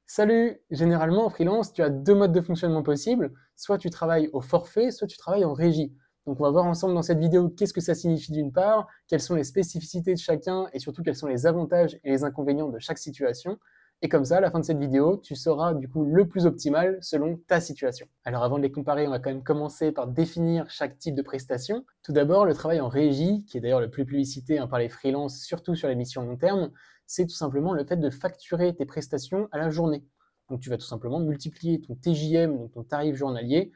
Salut! Généralement, en freelance, tu as deux modes de fonctionnement possibles. Soit tu travailles au forfait, soit tu travailles en régie. Donc, on va voir ensemble dans cette vidéo qu'est-ce que ça signifie d'une part, quelles sont les spécificités de chacun et surtout quels sont les avantages et les inconvénients de chaque situation. Et comme ça, à la fin de cette vidéo, tu sauras du coup le plus optimal selon ta situation. Alors, avant de les comparer, on va quand même commencer par définir chaque type de prestation. Tout d'abord, le travail en régie, qui est d'ailleurs le plus publicité par les freelances, surtout sur les missions long terme, c'est tout simplement le fait de facturer tes prestations à la journée. Donc tu vas tout simplement multiplier ton TJM, donc ton tarif journalier,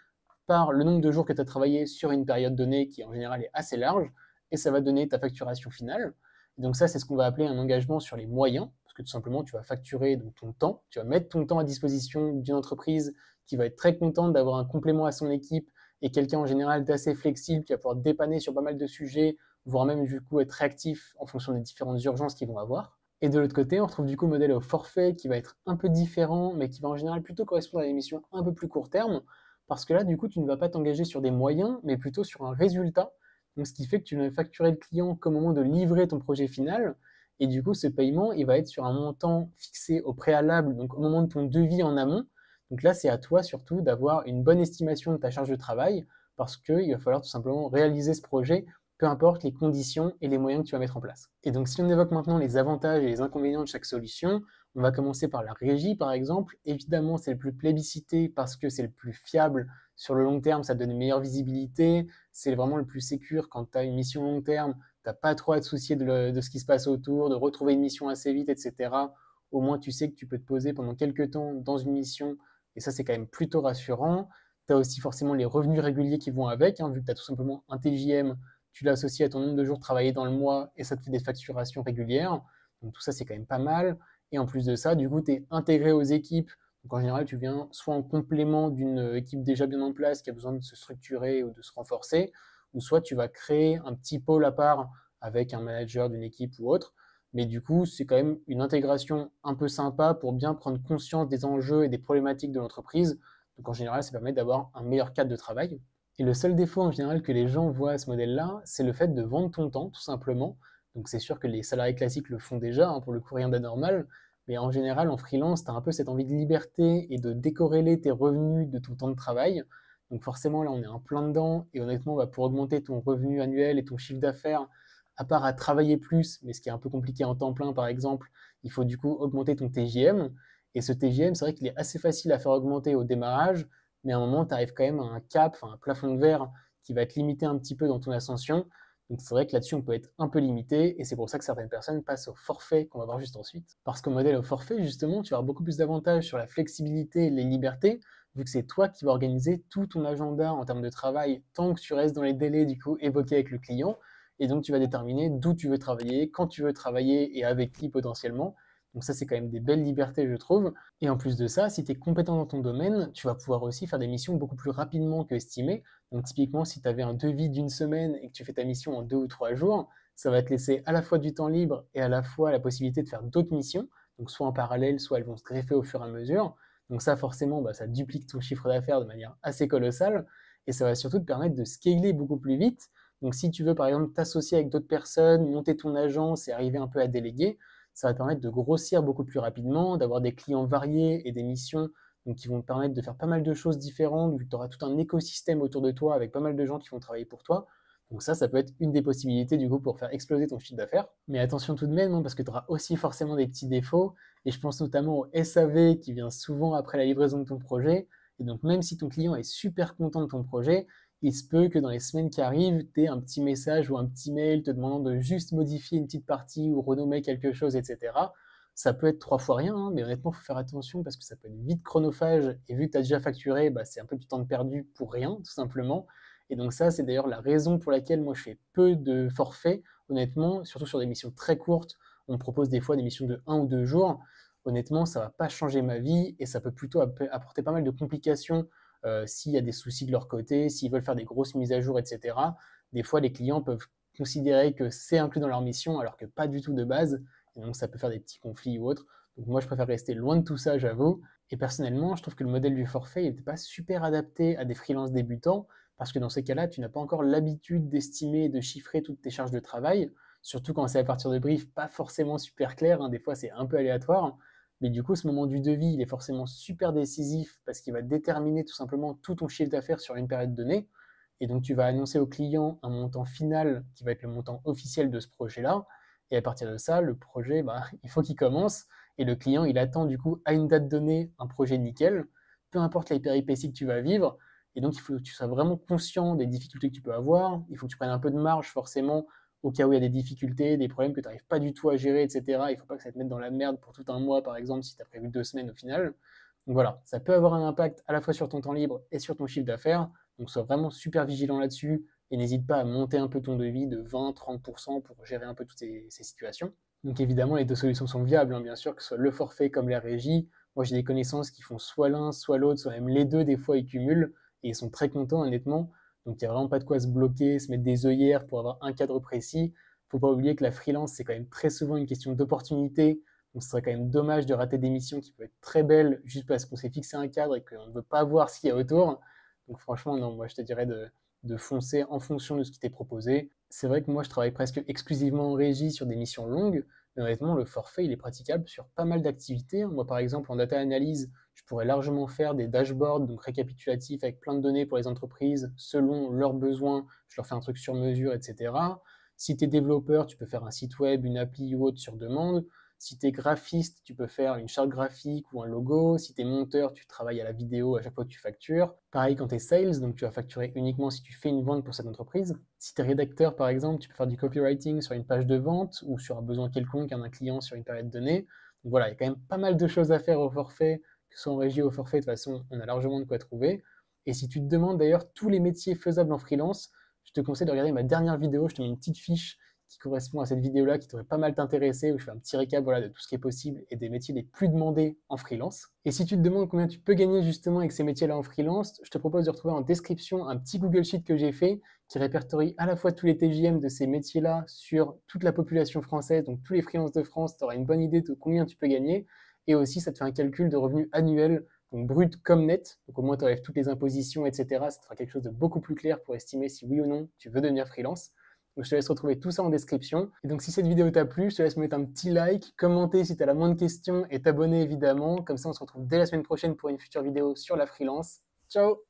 par le nombre de jours que tu as travaillé sur une période donnée qui en général est assez large, et ça va donner ta facturation finale. Et donc ça, c'est ce qu'on va appeler un engagement sur les moyens, parce que tout simplement, tu vas facturer donc, ton temps, tu vas mettre ton temps à disposition d'une entreprise qui va être très contente d'avoir un complément à son équipe et quelqu'un en général d'assez flexible qui va pouvoir dépanner sur pas mal de sujets, voire même du coup être réactif en fonction des différentes urgences qu'ils vont avoir. Et de l'autre côté, on retrouve du coup le modèle au forfait qui va être un peu différent, mais qui va en général plutôt correspondre à des missions un peu plus court terme, parce que là, du coup, tu ne vas pas t'engager sur des moyens, mais plutôt sur un résultat. Donc, ce qui fait que tu vas facturer le client qu'au moment de livrer ton projet final, et du coup, ce paiement, il va être sur un montant fixé au préalable, donc au moment de ton devis en amont. Donc là, c'est à toi surtout d'avoir une bonne estimation de ta charge de travail, parce qu'il va falloir tout simplement réaliser ce projet peu importe les conditions et les moyens que tu vas mettre en place. Et donc, si on évoque maintenant les avantages et les inconvénients de chaque solution, on va commencer par la régie, par exemple. Évidemment, c'est le plus plébiscité parce que c'est le plus fiable. Sur le long terme, ça te donne une meilleure visibilité. C'est vraiment le plus sécure quand tu as une mission long terme. Tu n'as pas trop à te soucier de ce qui se passe autour, de retrouver une mission assez vite, etc. Au moins, tu sais que tu peux te poser pendant quelques temps dans une mission. Et ça, c'est quand même plutôt rassurant. Tu as aussi forcément les revenus réguliers qui vont avec, vu que tu as tout simplement un TJM, tu l'associes à ton nombre de jours travaillés dans le mois et ça te fait des facturations régulières. Donc tout ça, c'est quand même pas mal. Et en plus de ça, du coup, tu es intégré aux équipes. Donc en général, tu viens soit en complément d'une équipe déjà bien en place qui a besoin de se structurer ou de se renforcer, ou soit tu vas créer un petit pôle à part avec un manager d'une équipe ou autre. Mais du coup, c'est quand même une intégration un peu sympa pour bien prendre conscience des enjeux et des problématiques de l'entreprise. Donc en général, ça permet d'avoir un meilleur cadre de travail. Et le seul défaut en général que les gens voient à ce modèle-là, c'est le fait de vendre ton temps, tout simplement. Donc c'est sûr que les salariés classiques le font déjà, pour le coup rien d'anormal, mais en général en freelance, tu as un peu cette envie de liberté et de décorréler tes revenus de ton temps de travail. Donc forcément là on est en plein dedans, et honnêtement pour augmenter ton revenu annuel et ton chiffre d'affaires, à part à travailler plus, mais ce qui est un peu compliqué en temps plein par exemple, il faut du coup augmenter ton TJM. Et ce TJM, c'est vrai qu'il est assez facile à faire augmenter au démarrage, mais à un moment, tu arrives quand même à un cap, un plafond de verre qui va te limiter un petit peu dans ton ascension. Donc c'est vrai que là-dessus, on peut être un peu limité, et c'est pour ça que certaines personnes passent au forfait qu'on va voir juste ensuite. Parce qu'au modèle au forfait, justement, tu vas avoir beaucoup plus d'avantages sur la flexibilité et les libertés, vu que c'est toi qui vas organiser tout ton agenda en termes de travail, tant que tu restes dans les délais du coup évoqués avec le client, et donc tu vas déterminer d'où tu veux travailler, quand tu veux travailler et avec qui potentiellement. Donc ça, c'est quand même des belles libertés, je trouve. Et en plus de ça, si tu es compétent dans ton domaine, tu vas pouvoir aussi faire des missions beaucoup plus rapidement que estimé. Donc typiquement, si tu avais un devis d'une semaine et que tu fais ta mission en 2 ou 3 jours, ça va te laisser à la fois du temps libre et à la fois la possibilité de faire d'autres missions. Donc soit en parallèle, soit elles vont se greffer au fur et à mesure. Donc ça, forcément, ça duplique ton chiffre d'affaires de manière assez colossale. Et ça va surtout te permettre de scaler beaucoup plus vite. Donc si tu veux, par exemple, t'associer avec d'autres personnes, monter ton agence et arriver un peu à déléguer, ça va te permettre de grossir beaucoup plus rapidement, d'avoir des clients variés et des missions donc, qui vont te permettre de faire pas mal de choses différentes, vu que tu auras tout un écosystème autour de toi avec pas mal de gens qui vont travailler pour toi. Donc ça peut être une des possibilités du coup pour faire exploser ton chiffre d'affaires. Mais attention tout de même, parce que tu auras aussi forcément des petits défauts, et je pense notamment au SAV qui vient souvent après la livraison de ton projet. Et donc même si ton client est super content de ton projet, il se peut que dans les semaines qui arrivent, tu aies un petit message ou un petit mail te demandant de juste modifier une petite partie ou renommer quelque chose, etc. Ça peut être 3 fois rien, mais honnêtement, il faut faire attention parce que ça peut être vite chronophage. Et vu que tu as déjà facturé, c'est un peu du temps de perdu pour rien, tout simplement. Et donc ça, c'est d'ailleurs la raison pour laquelle moi je fais peu de forfaits, honnêtement, surtout sur des missions très courtes. On me propose des fois des missions de 1 ou 2 jours. Honnêtement, ça ne va pas changer ma vie et ça peut plutôt apporter pas mal de complications s'il y a des soucis de leur côté, s'ils veulent faire des grosses mises à jour, etc. Des fois, les clients peuvent considérer que c'est inclus dans leur mission alors que pas du tout de base. Et donc, ça peut faire des petits conflits ou autres. Donc, moi, je préfère rester loin de tout ça, j'avoue. Et personnellement, je trouve que le modèle du forfait n'était pas super adapté à des freelances débutants parce que dans ces cas-là, tu n'as pas encore l'habitude d'estimer et de chiffrer toutes tes charges de travail, surtout quand c'est à partir de briefs pas forcément super clairs. Des fois, c'est un peu aléatoire. Mais du coup, ce moment du devis, il est forcément super décisif parce qu'il va déterminer tout simplement tout ton chiffre d'affaires sur une période donnée. Et donc, tu vas annoncer au client un montant final qui va être le montant officiel de ce projet-là. Et à partir de ça, le projet, bah, il faut qu'il commence. Et le client, il attend du coup à une date donnée un projet nickel, peu importe les péripéties que tu vas vivre. Et donc, il faut que tu sois vraiment conscient des difficultés que tu peux avoir. Il faut que tu prennes un peu de marge forcément au cas où il y a des difficultés, des problèmes que tu n'arrives pas du tout à gérer, etc. Il ne faut pas que ça te mette dans la merde pour tout un mois, par exemple, si tu as prévu 2 semaines au final. Donc voilà, ça peut avoir un impact à la fois sur ton temps libre et sur ton chiffre d'affaires. Donc sois vraiment super vigilant là-dessus et n'hésite pas à monter un peu ton devis de 20-30% pour gérer un peu toutes ces situations. Donc évidemment, les deux solutions sont viables, hein, bien sûr, que ce soit le forfait comme la régie. Moi, j'ai des connaissances qui font soit l'un, soit l'autre, soit même les deux, des fois, ils cumulent et ils sont très contents, honnêtement. Donc il n'y a vraiment pas de quoi se bloquer, se mettre des œillères pour avoir un cadre précis. Faut pas oublier que la freelance, c'est quand même très souvent une question d'opportunité. Donc ce serait quand même dommage de rater des missions qui peuvent être très belles juste parce qu'on s'est fixé un cadre et qu'on ne veut pas voir ce qu'il y a autour. Donc franchement, non, moi je te dirais de foncer en fonction de ce qui t'est proposé. C'est vrai que moi je travaille presque exclusivement en régie sur des missions longues, mais honnêtement le forfait il est praticable sur pas mal d'activités. Moi par exemple en data analyse, je pourrais largement faire des dashboards, donc récapitulatifs avec plein de données pour les entreprises selon leurs besoins. Je leur fais un truc sur mesure, etc. Si tu es développeur, tu peux faire un site web, une appli ou autre sur demande. Si tu es graphiste, tu peux faire une charte graphique ou un logo. Si tu es monteur, tu travailles à la vidéo à chaque fois que tu factures. Pareil quand tu es sales, donc tu vas facturer uniquement si tu fais une vente pour cette entreprise. Si tu es rédacteur, par exemple, tu peux faire du copywriting sur une page de vente ou sur un besoin quelconque d'un client sur une période donnée. Donc voilà, il y a quand même pas mal de choses à faire au forfait, que ce soit en régie ou au forfait. De toute façon, on a largement de quoi trouver. Et si tu te demandes d'ailleurs tous les métiers faisables en freelance, je te conseille de regarder ma dernière vidéo. Je te mets une petite fiche qui correspond à cette vidéo-là, qui devrait pas mal t'intéresser, où je fais un petit récap voilà, de tout ce qui est possible et des métiers les plus demandés en freelance. Et si tu te demandes combien tu peux gagner justement avec ces métiers-là en freelance, je te propose de retrouver en description un petit Google Sheet que j'ai fait qui répertorie à la fois tous les TJM de ces métiers-là sur toute la population française, donc tous les freelances de France, tu auras une bonne idée de combien tu peux gagner. Et aussi, ça te fait un calcul de revenus annuels, donc brut comme net. Donc au moins, tu enlèves toutes les impositions, etc. Ça te fera quelque chose de beaucoup plus clair pour estimer si oui ou non tu veux devenir freelance. Donc je te laisse retrouver tout ça en description. Et donc si cette vidéo t'a plu, je te laisse me mettre un petit like, commenter si tu as la moindre question et t'abonner évidemment. Comme ça, on se retrouve dès la semaine prochaine pour une future vidéo sur la freelance. Ciao!